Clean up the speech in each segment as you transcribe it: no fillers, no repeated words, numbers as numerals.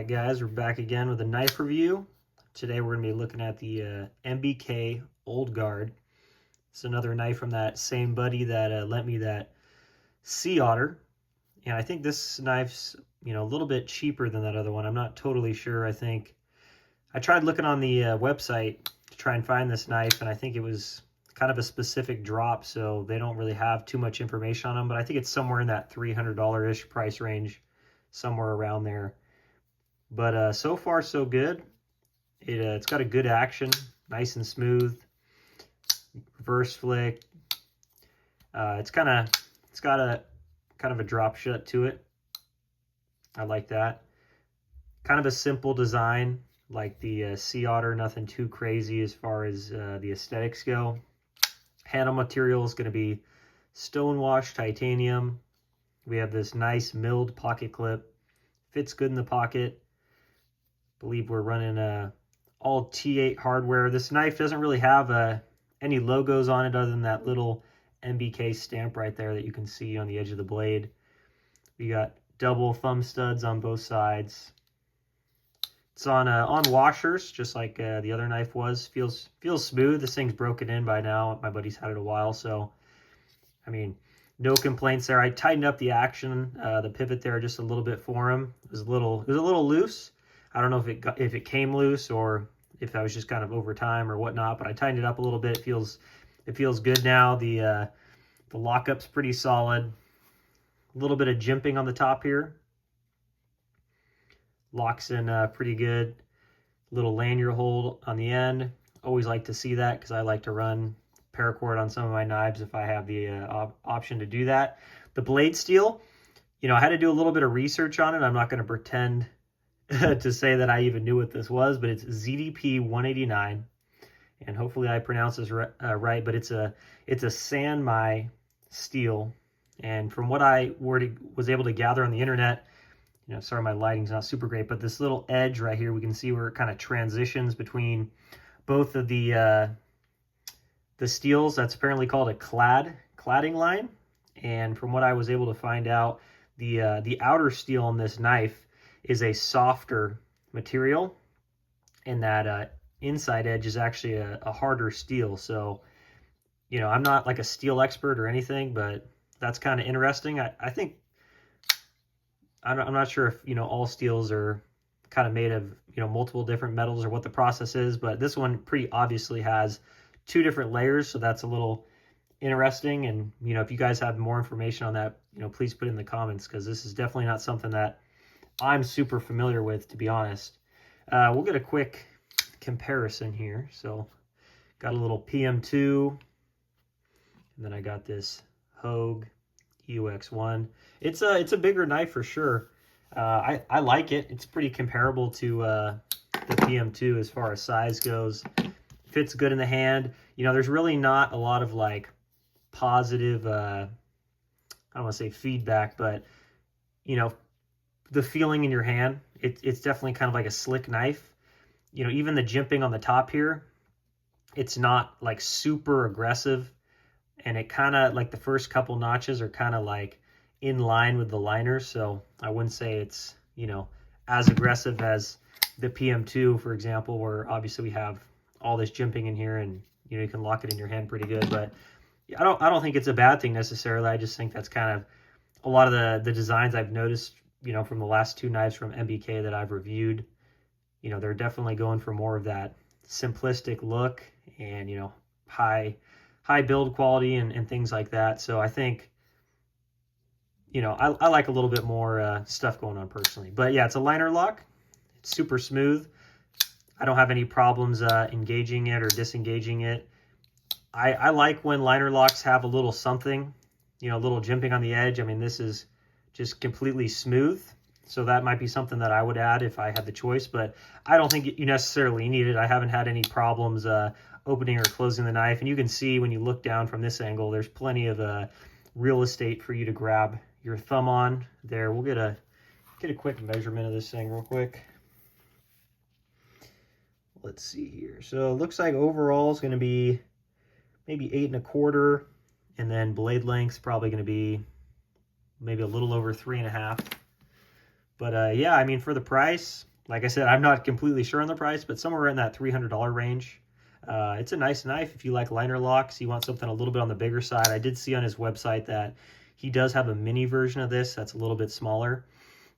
Alright guys, we're back again with a knife review. Today we're going to be looking at the MBK Old Guard. It's another knife from that same buddy that lent me that Sea Otter. And I think this knife's, a little bit cheaper than that other one. I'm not totally sure. I tried looking on the website to try and find this knife, and I think it was kind of a specific drop, so they don't really have too much information on them, but I think it's somewhere in that $300-ish price range, somewhere around there. But so far so good. It's got a good action, nice and smooth, reverse flick. It's got a kind of a drop shut to it. I like that. Kind of a simple design, like the Sea Otter. Nothing too crazy as far as the aesthetics go. Handle material is going to be stonewashed titanium. We have this nice milled pocket clip. Fits good in the pocket. Believe we're running all T8 hardware. This knife doesn't really have any logos on it other than that little MBK stamp right there that you can see on the edge of the blade. We got double thumb studs on both sides. It's on washers, just like the other knife was. Feels smooth. This thing's broken in by now. My buddy's had it a while, so I mean, no complaints there. I tightened up the action, the pivot there just a little bit for him. It was a little loose. I don't know if it came loose or if that was just kind of over time or whatnot, but I tightened it up a little bit. It feels good now. The lockup's pretty solid. A little bit of jimping on the top here. Locks in pretty good. Little lanyard hold on the end. Always like to see that because I like to run paracord on some of my knives if I have the option to do that. The blade steel, I had to do a little bit of research on it. I'm not going to pretend to say that I even knew what this was, but it's ZDP 189, and hopefully I pronounce this right, but it's a Sanmai steel, and from what I was able to gather on the internet, sorry my lighting's not super great, but this little edge right here, we can see where it kind of transitions between both of the steels. That's apparently called a cladding line, and from what I was able to find out, the outer steel on this knife is a softer material, and that inside edge is actually a harder steel. So, I'm not like a steel expert or anything, but that's kind of interesting. I think, I'm not sure if, all steels are kind of made of, multiple different metals or what the process is, but this one pretty obviously has two different layers, so that's a little interesting. And, if you guys have more information on that, please put it in the comments, because this is definitely not something that I'm super familiar with, to be honest. We'll get a quick comparison here. So got a little PM2, and then I got this Hogue EUX1. It's a bigger knife for sure. I like it. It's pretty comparable to the PM2 as far as size goes. Fits good in the hand. There's really not a lot of like positive, I don't want to say feedback, but the feeling in your hand, it's definitely kind of like a slick knife. Even the jimping on the top here, it's not like super aggressive, and it kind of like the first couple notches are kind of like in line with the liners, so I wouldn't say it's as aggressive as the PM2, for example, where obviously we have all this jimping in here, and you can lock it in your hand pretty good. But I don't think it's a bad thing necessarily. I just think that's kind of a lot of the designs I've noticed, from the last two knives from MBK that I've reviewed. They're definitely going for more of that simplistic look and, high build quality and things like that. So I think, I like a little bit more stuff going on personally. But yeah, it's a liner lock. It's super smooth. I don't have any problems engaging it or disengaging it. I like when liner locks have a little something, a little jimping on the edge. I mean, this is just completely smooth, so that might be something that I would add if I had the choice, but I don't think you necessarily need it. I haven't had any problems opening or closing the knife, and you can see when you look down from this angle, there's plenty of real estate for you to grab your thumb on there. We'll get a quick measurement of this thing real quick. Let's see here. So it looks like overall is going to be maybe 8 1/4, and then blade length's probably going to be maybe a little over 3.5. But yeah, I mean, for the price, Like I said, I'm not completely sure on the price, but somewhere in that $300 range. It's a nice knife if you like liner locks, you want something a little bit on the bigger side. I did see on his website that he does have a mini version of this that's a little bit smaller.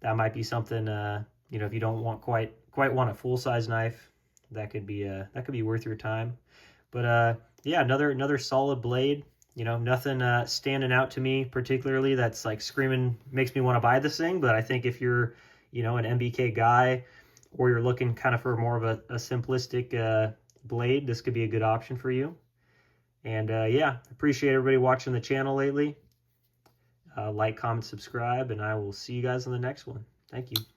That might be something, you know, if you don't want quite want a full-size knife, that could be worth your time. But yeah, another solid blade. You know, nothing standing out to me particularly that's like screaming makes me want to buy this thing. But I think if you're, you know, an MBK guy, or you're looking kind of for more of a simplistic blade, this could be a good option for you. And yeah, appreciate everybody watching the channel lately. Like, comment, subscribe, and I will see you guys on the next one. Thank you.